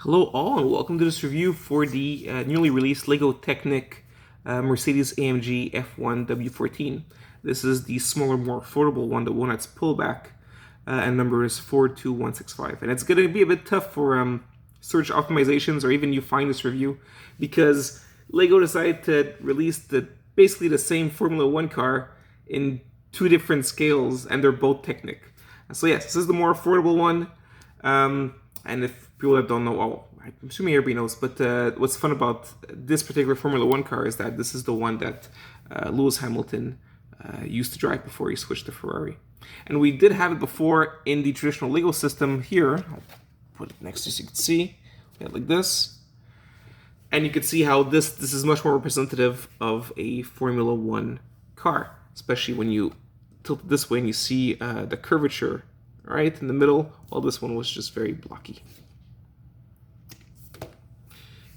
Hello all and welcome to this review for the newly released Lego Technic Mercedes AMG F1 W14. This is the smaller, more affordable one, the one that's pullback, and number is 42165. And it's going to be a bit tough for search optimizations or even you find this review because Lego decided to release basically the same Formula 1 car in two different scales, and they're both Technic. So yes, this is the more affordable one. And if people that don't know, well, I'm assuming everybody knows, but what's fun about this particular Formula 1 car is that this is the one that Lewis Hamilton used to drive before he switched to Ferrari. And we did have it before in the traditional Lego system here. I'll put it next to you so you can see. We had like this. And you can see how this is much more representative of a Formula 1 car, especially when you tilt it this way and you see the curvature right in the middle, while this one was just very blocky.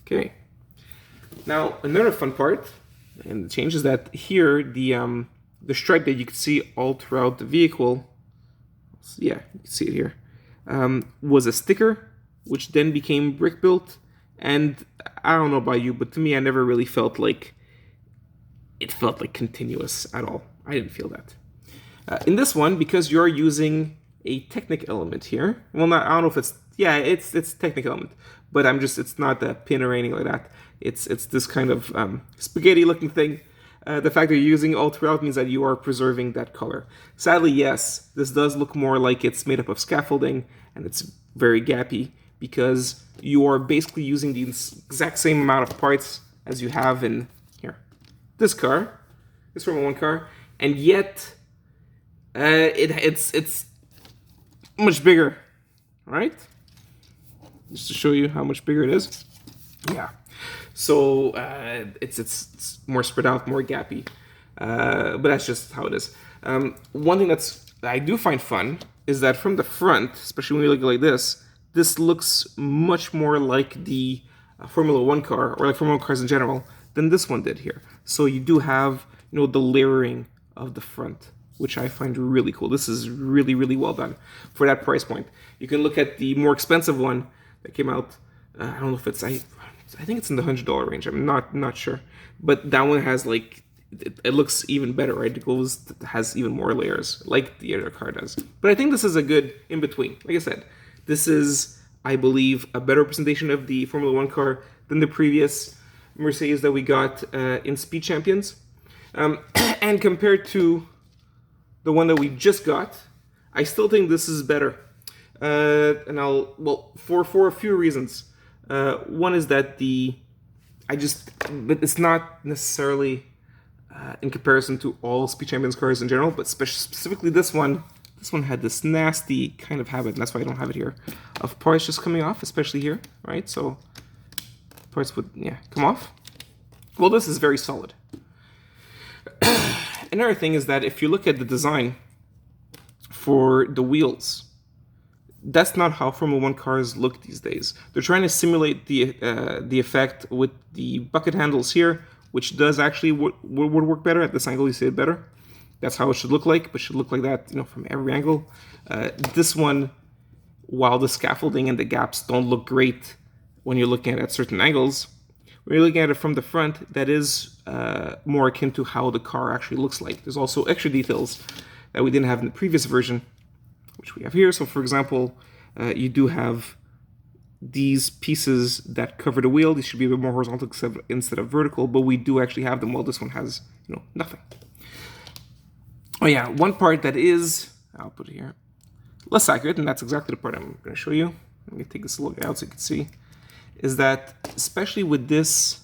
Okay. Now another fun part, and the change is that here the stripe that you can see all throughout the vehicle, yeah, you can see it here, was a sticker, which then became brick built. And I don't know about you, but to me, I never really felt like it felt like continuous at all. I didn't feel that. In this one, because you're using a Technic element here. Well, I don't know if it's, yeah, it's Technic element, but it's not a pin or anything like that. It's this kind of spaghetti looking thing. The fact that you're using it all throughout means that you are preserving that color. Sadly, yes, this does look more like it's made up of scaffolding and it's very gappy because you are basically using the exact same amount of parts as you have in here, this car, this Formula 1 car, and yet it's much bigger, right? Just to show you how much bigger it is. Yeah. So it's more spread out, more gappy, but that's just how it is. One thing that I do find fun is that from the front, especially when you look like this looks much more like the Formula 1 car, or like Formula 1 cars in general, than this one did here. So you do have, the layering of the front, which I find really cool. This is really, really well done for that price point. You can look at the more expensive one that came out. I don't know if it's, I think it's in the $100 range. I'm not sure. But that one has like, it looks even better, right? It has even more layers like the other car does. But I think this is a good in-between. Like I said, this is, I believe, a better representation of the Formula 1 car than the previous Mercedes that we got in Speed Champions. And compared to the one that we just got, I still think this is better. For a few reasons. One is that but it's not necessarily in comparison to all Speed Champions cars in general, but specifically this one. This one had this nasty kind of habit, and that's why I don't have it here, of parts just coming off, especially here, right? So parts would, come off. Well, this is very solid. Another thing is that if you look at the design for the wheels, that's not how Formula 1 cars look these days. They're trying to simulate the effect with the bucket handles here, which does actually would work better. At this angle, you see it better. That's how it should look like, but should look like that, from every angle. This one, while the scaffolding and the gaps don't look great when you're looking at certain angles, when you're looking at it from the front, that is more akin to how the car actually looks like. There's also extra details that we didn't have in the previous version, which we have here. So, for example, you do have these pieces that cover the wheel. These should be a bit more horizontal instead of vertical, but we do actually have them, while this one has, nothing. Oh yeah, one part that is, I'll put it here, less accurate, and that's exactly the part I'm going to show you. Let me take this a look out so you can see, is that especially with this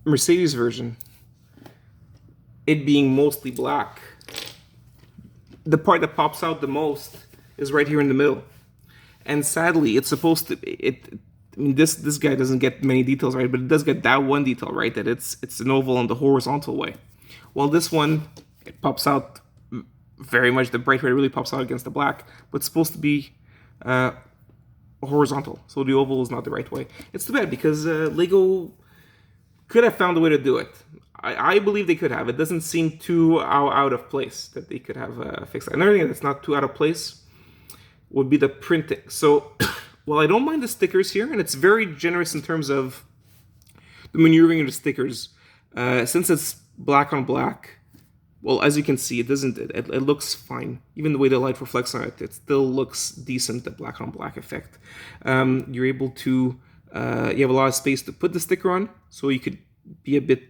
Mercedes version, it being mostly black, the part that pops out the most is right here in the middle. And sadly, it's supposed to, this guy doesn't get many details right, but it does get that one detail right, that it's an oval on the horizontal way. Well, this one, it pops out very much, the bright red really pops out against the black, but it's supposed to be horizontal, so the oval is not the right way. It's too bad, because Lego could have found a way to do it. I believe they could have. It doesn't seem too out of place that they could have fixed that. Another thing that's not too out of place would be the printing. So Well, I don't mind the stickers here, and it's very generous in terms of the maneuvering of the stickers. Since it's black on black, well, as you can see, it looks fine. Even the way the light reflects on it, it still looks decent, the black on black effect. You're able to, you have a lot of space to put the sticker on, so you could be a bit,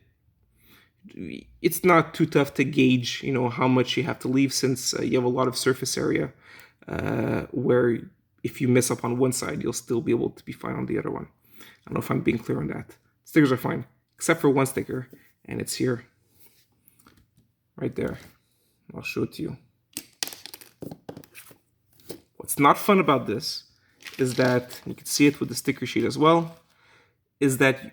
it's not too tough to gauge, how much you have to leave, since you have a lot of surface area where if you mess up on one side, you'll still be able to be fine on the other one. I don't know if I'm being clear on that. Stickers are fine, except for one sticker, and it's here. Right there. I'll show it to you. What's not fun about this is that, you can see it with the sticker sheet as well, is that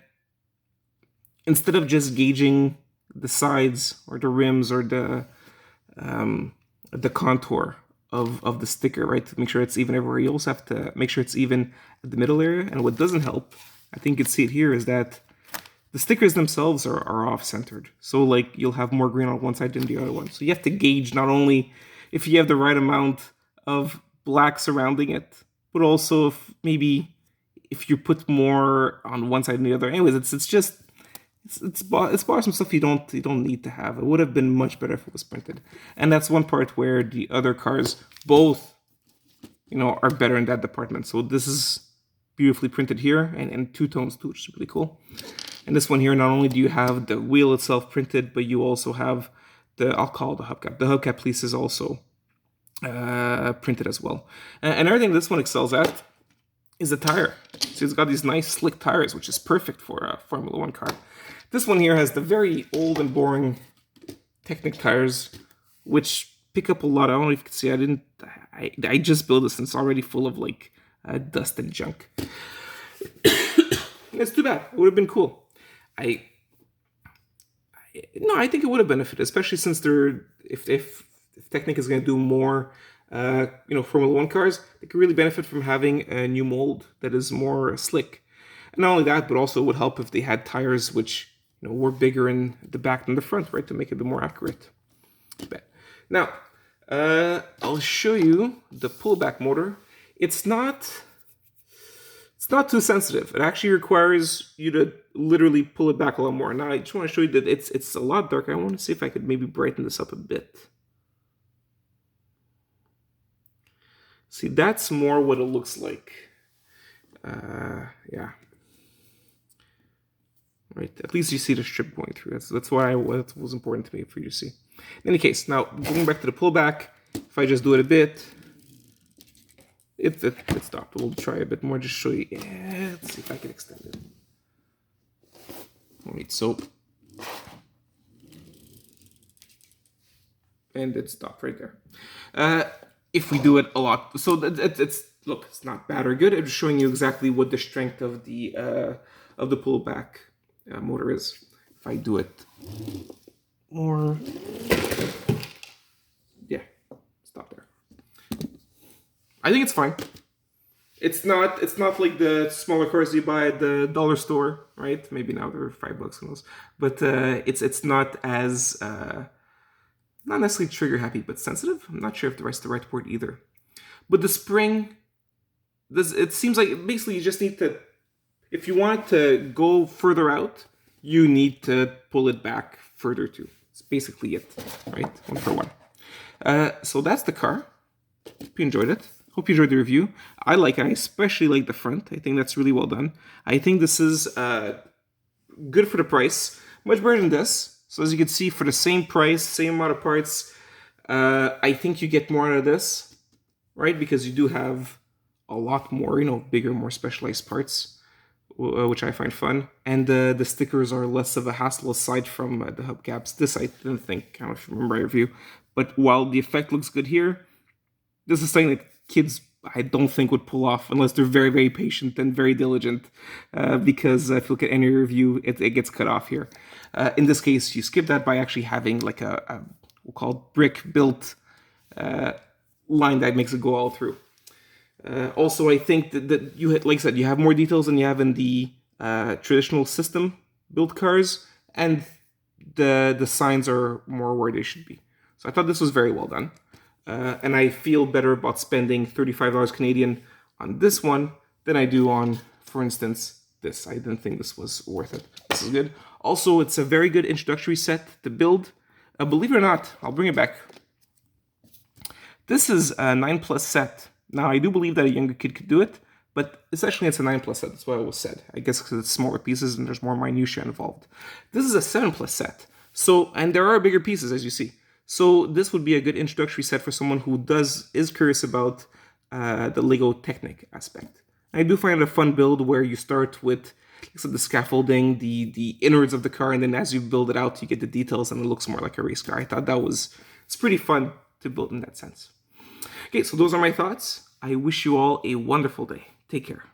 instead of just gauging the sides or the rims or the contour of the sticker, right, to make sure it's even everywhere, you also have to make sure it's even at the middle area. And what doesn't help, I think you can see it here, is that the stickers themselves are off-centered. So like you'll have more green on one side than the other one. So you have to gauge not only if you have the right amount of black surrounding it, but also if maybe if you put more on one side than the other. Anyways, it's bothersome stuff you don't need to have. It would have been much better if it was printed. And that's one part where the other cars both, are better in that department. So this is beautifully printed here, and two tones too, which is really cool. And this one here, not only do you have the wheel itself printed, but you also have I'll call it the hubcap. The hubcap piece is also printed as well. And everything this one excels at is the tire. So it's got these nice slick tires, which is perfect for a Formula 1 car. This one here has the very old and boring Technic tires, which pick up a lot. I don't know if you can see, I just built this and it's already full of like dust and junk. It's too bad. It would have been cool. I think it would have benefited, especially since if Technic is going to do more, Formula 1 cars, they could really benefit from having a new mold that is more slick. And not only that, but also it would help if they had tires which, were bigger in the back than the front, right, to make it a bit more accurate. Now, I'll show you the pullback motor. It's not too sensitive. It actually requires you to literally pull it back a lot more. Now, I just want to show you that it's a lot darker. I want to see if I could maybe brighten this up a bit. See, that's more what it looks like. Yeah. Right. At least you see the strip going through. That's why what was important to me for you to see. In any case, now going back to the pullback, if I just do it a bit, it stopped. We'll try a bit more, just show you. Yeah, let's see if I can extend it. All right, so, and it stopped right there. If we do it a lot, so look, it's not bad or good. I'm just showing you exactly what the strength of the pullback motor is. If I do it more, yeah, stop there. I think it's fine. It's not like the smaller cars you buy at the dollar store, right? Maybe now they're $5 on those, but it's not as not necessarily trigger happy, but sensitive. I'm not sure if that's the right word either. But the spring, it seems like basically you just need to, if you want to go further out, you need to pull it back further too. It's basically it, right? One for one. So that's the car. Hope you enjoyed it. Hope you enjoyed the review. I especially like the front. I think that's really well done. I think this is good for the price. Much better than this. So as you can see, for the same price, same amount of parts, I think you get more out of this, right? Because you do have a lot more, bigger, more specialized parts, which I find fun. And the stickers are less of a hassle aside from the hubcaps. This I didn't think, I don't remember my review. But while the effect looks good here, this is something that kids, I don't think, would pull off unless they're very, very patient and very diligent. Because if you look at any review, it gets cut off here. In this case, you skip that by actually having like a we'll call it brick-built line that makes it go all through. Also, I think that you, like I said, you have more details than you have in the traditional system built cars, and the signs are more where they should be. So I thought this was very well done. And I feel better about spending $35 Canadian on this one than I do on, for instance, this. I didn't think this was worth it. This is good. Also, it's a very good introductory set to build. Believe it or not, I'll bring it back. This is a 9+ set. Now, I do believe that a younger kid could do it, but essentially it's a 9+ set. That's what I always said. I guess because it's smaller pieces and there's more minutiae involved. This is a 7+ set. So, and there are bigger pieces, as you see. So this would be a good introductory set for someone who is curious about the Lego Technic aspect. I do find it a fun build where you start with the scaffolding, the innards of the car, and then as you build it out, you get the details and it looks more like a race car. I thought it's pretty fun to build in that sense. Okay, so those are my thoughts. I wish you all a wonderful day. Take care.